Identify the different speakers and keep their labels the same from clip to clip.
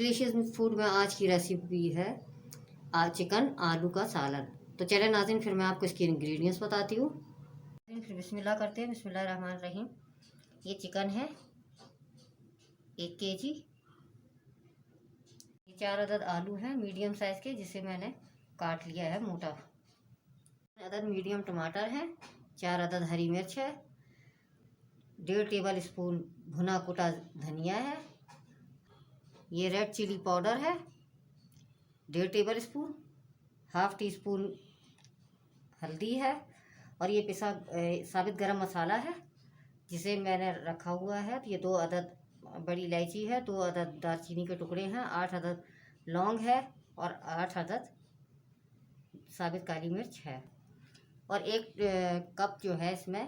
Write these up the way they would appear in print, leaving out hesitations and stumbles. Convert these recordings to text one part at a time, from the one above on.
Speaker 1: Delicious food में आज की रेसिपी है चिकन आलू का सालन। तो चले नाज़रीन, फिर मैं आपको इसके इंग्रेडिएंट्स बताती हूँ। फिर बिस्मिल्लाह करते हैं। बिस्मिल्लाहिर्रहमानिर्रहीम। ये चिकन है 1 kg। ये 4 अदद आलू हैं मीडियम साइज़ के, जिसे मैंने काट लिया है मोटा। अदद मीडियम टमाटर है, 4 अदद हरी मिर्च है, 1.5 टेबल स्पून भुना कुटा धनिया है, ये रेड चिली पाउडर है 1.5 टेबल स्पून, 1/2 टी स्पून हल्दी है, और ये पिसा साबित गरम मसाला है जिसे मैंने रखा हुआ है। तो ये 2 अदद बड़ी इलायची है, 2 अदद दालचीनी के टुकड़े हैं, 8 अदद लौंग है और 8 अदद साबित काली मिर्च है। और 1 कप जो है इसमें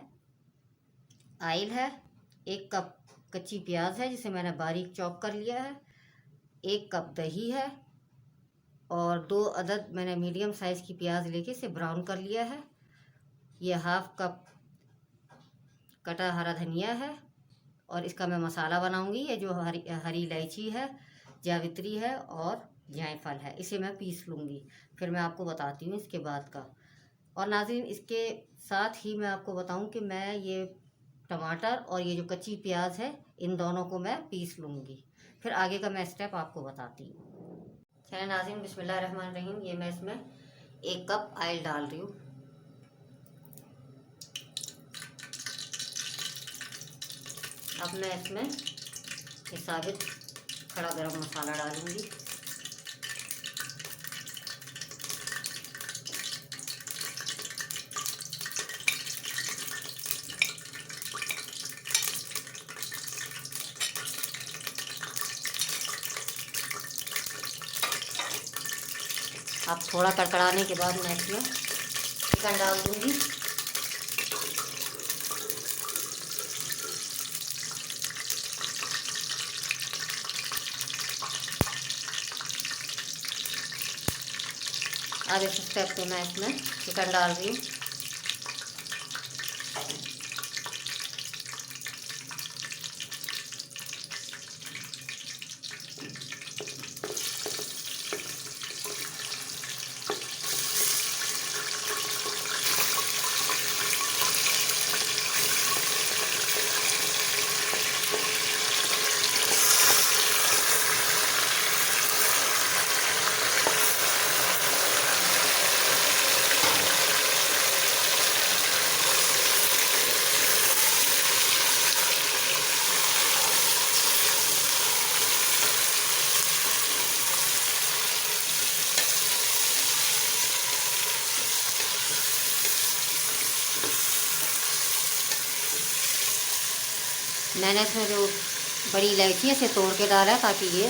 Speaker 1: ऑयल है, 1 कप कच्ची प्याज है जिसे मैंने बारीक चॉप कर लिया है, 1 कप दही है, और 2 अदद मैंने मीडियम साइज़ की प्याज लेके इसे ब्राउन कर लिया है। ये 1/2 कप कटा हरा धनिया है, और इसका मैं मसाला बनाऊंगी। ये जो हरी इलायची है, जावित्री है और जायफल है, इसे मैं पीस लूँगी। फिर मैं आपको बताती हूँ इसके बाद का। और नाज़रीन, इसके साथ ही मैं आपको बताऊँ कि मैं ये टमाटर और ये जो कच्ची प्याज है, इन दोनों को मैं पीस लूँगी। फिर आगे का मैं स्टेप आपको बताती हूँ। चलिए नाज़रीन, बिस्मिल्लाहिर्रहमानिर्रहीम। ये मैं इसमें 1 कप ऑयल डाल रही हूँ। अब मैं इसमें ये साबित खड़ा गरम मसाला डालूंगी। अब थोड़ा कड़कड़ाने के बाद मैं इसमें चिकन डाल दूंगी। अब इस स्टेप पे मैं इसमें चिकन डाल रही हूँ। मैंने इसमें जो बड़ी इलायची है इसे तोड़ के डाला है, ताकि ये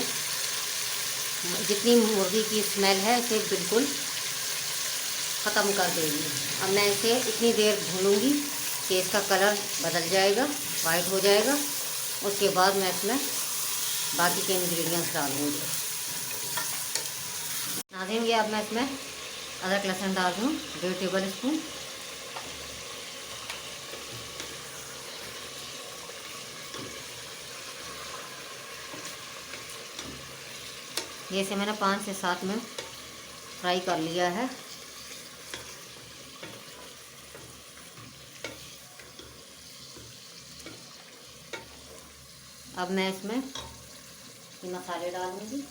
Speaker 1: जितनी मुर्गी की स्मेल है इसे बिल्कुल ख़त्म कर देगी। अब मैं इसे इतनी देर भूनूंगी कि इसका कलर बदल जाएगा, वाइट हो जाएगा। उसके बाद मैं इसमें बाकी के इंग्रेडिएंट्स डालूंगी। नाज़रीन, ये अब मैं इसमें अदरक लहसुन डाल दूँ 1.5 टेबल स्पून। ये से मैंने 5 से 7 मिनट फ्राई कर लिया है। अब मैं इसमें ये मसाले डालूंगी।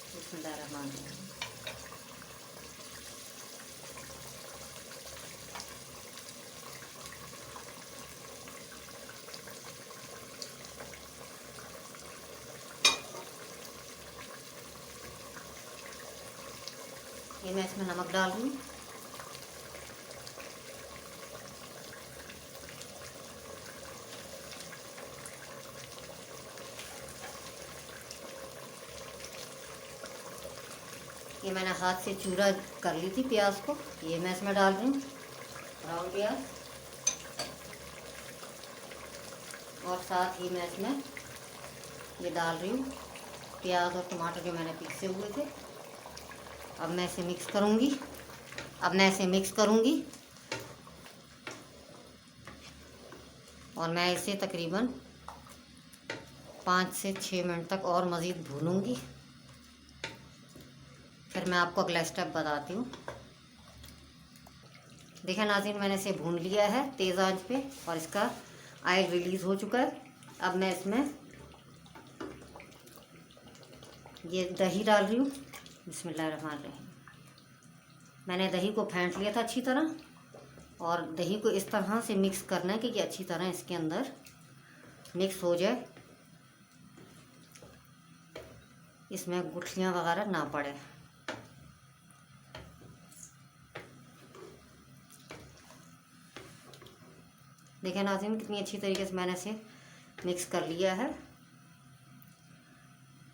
Speaker 1: बिस्मिल्लाहिर्रहमानिर्रहीम। ये मैं इसमें नमक डाल रही हूँ। ये मैंने हाथ से चूरा कर ली थी प्याज को, ये मैं इसमें डाल रही हूँ ब्राउन प्याज। और साथ ही मैं इसमें ये डाल रही हूँ प्याज और टमाटर जो मैंने पीसे हुए थे। अब मैं इसे मिक्स करूँगी। और मैं इसे तकरीबन 5 से 6 मिनट तक और मज़ीद भूनूंगी। फिर मैं आपको अगला स्टेप बताती हूँ। देखिए नाज़रीन, मैंने इसे भून लिया है तेज़ आंच पे और इसका ऑयल रिलीज़ हो चुका है। अब मैं इसमें ये दही डाल रही हूँ। बिस्मिल्लाहिर्रहमानिर्रहीम। मैंने दही को फेंट लिया था अच्छी तरह, और दही को इस तरह से मिक्स करना है कि ये अच्छी तरह इसके अंदर मिक्स हो जाए, इसमें गुठलियाँ वगैरह ना पड़े। देखिए नाज़रीन, कितनी अच्छी तरीके से मैंने इसे मिक्स कर लिया है।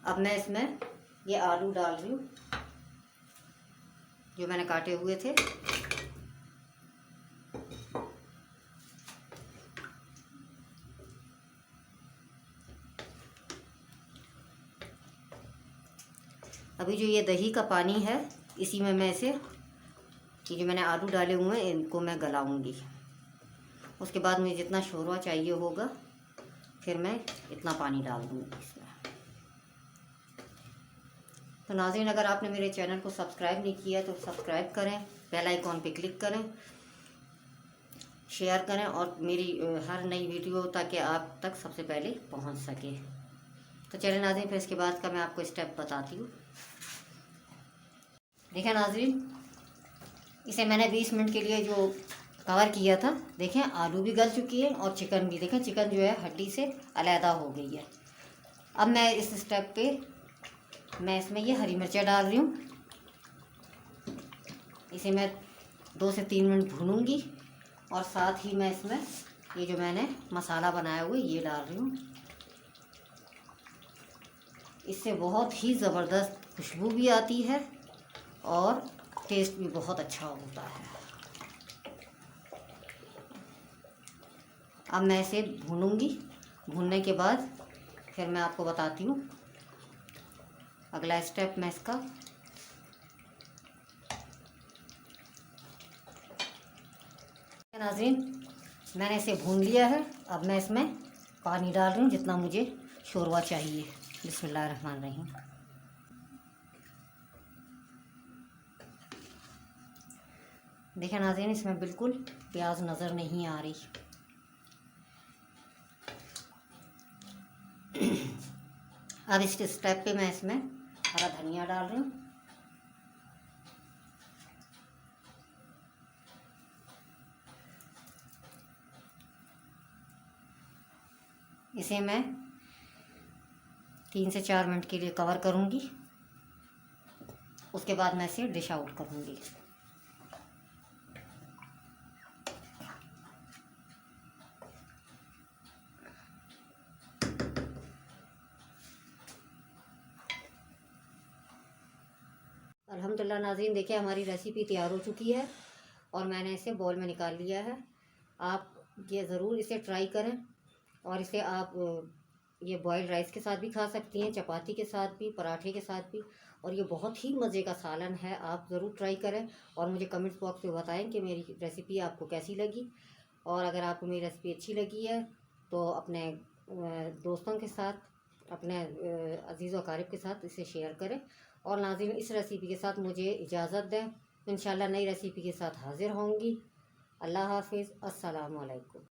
Speaker 1: अब मैं इसमें ये आलू डाल रही हूँ जो मैंने काटे हुए थे। अभी जो ये दही का पानी है, इसी में मैं इसे, ये जो मैंने आलू डाले हुए हैं, इनको मैं गलाऊंगी। उसके बाद मुझे जितना शोरबा चाहिए होगा फिर मैं इतना पानी डाल दूँगी इसमें। तो नाज़रीन, अगर आपने मेरे चैनल को सब्सक्राइब नहीं किया तो सब्सक्राइब करें, बेल आइकॉन पे क्लिक करें, शेयर करें और मेरी हर नई वीडियो ताकि आप तक सबसे पहले पहुंच सके। तो चलिए नाज़रीन, फिर इसके बाद का मैं आपको स्टेप बताती हूँ। देखिए नाज़रीन, इसे मैंने 20 मिनट के लिए जो कवर किया था, देखें आलू भी गल चुकी है और चिकन भी, देखें चिकन जो है हड्डी से अलहदा हो गई है। अब मैं इस स्टेप पे मैं इसमें ये हरी मिर्चें डाल रही हूँ। इसे मैं 2 से 3 मिनट भूनूंगी और साथ ही मैं इसमें ये जो मैंने मसाला बनाया हुआ ये डाल रही हूँ। इससे बहुत ही ज़बरदस्त खुशबू भी आती है और टेस्ट भी बहुत अच्छा होता है। अब मैं इसे भूनूंगी। भूनने के बाद फिर मैं आपको बताती हूँ अगला स्टेप मैं इसका। नाज़रीन, मैंने इसे भून लिया है। अब मैं इसमें पानी डाल रही हूँ जितना मुझे शोरबा चाहिए। बिस्मिल्लाहिर्रहमानिर्रहीम। देखिए नाज़रीन, इसमें बिल्कुल प्याज नज़र नहीं आ रही। अब इस स्टेप पे मैं इसमें हरा धनिया डाल रही हूँ। इसे मैं 3 से 4 मिनट के लिए कवर करूँगी। उसके बाद मैं इसे डिश आउट करूँगी। अल्हम्दुलिल्लाह नाज़रीन, देखिए हमारी रेसिपी तैयार हो चुकी है और मैंने इसे बॉल में निकाल लिया है। आप ये ज़रूर इसे ट्राई करें और इसे आप ये बॉयल्ड राइस के साथ भी खा सकती हैं, चपाती के साथ भी, पराठे के साथ भी, और ये बहुत ही मज़े का सालन है। आप ज़रूर ट्राई करें और मुझे कमेंट्स बॉक्स में बताएं कि मेरी रेसिपी आपको कैसी लगी। और अगर आपको मेरी रेसिपी अच्छी लगी है तो अपने दोस्तों के साथ, अपने अज़ीज़ व अकारिब के साथ इसे शेयर करें। और नाज़रीन, इस रेसिपी के साथ मुझे इजाज़त दें। इंशाल्लाह नई रेसिपी के साथ हाज़िर होंगी। अल्लाह हाफ़िज़। अस्सलामु अलैकुम।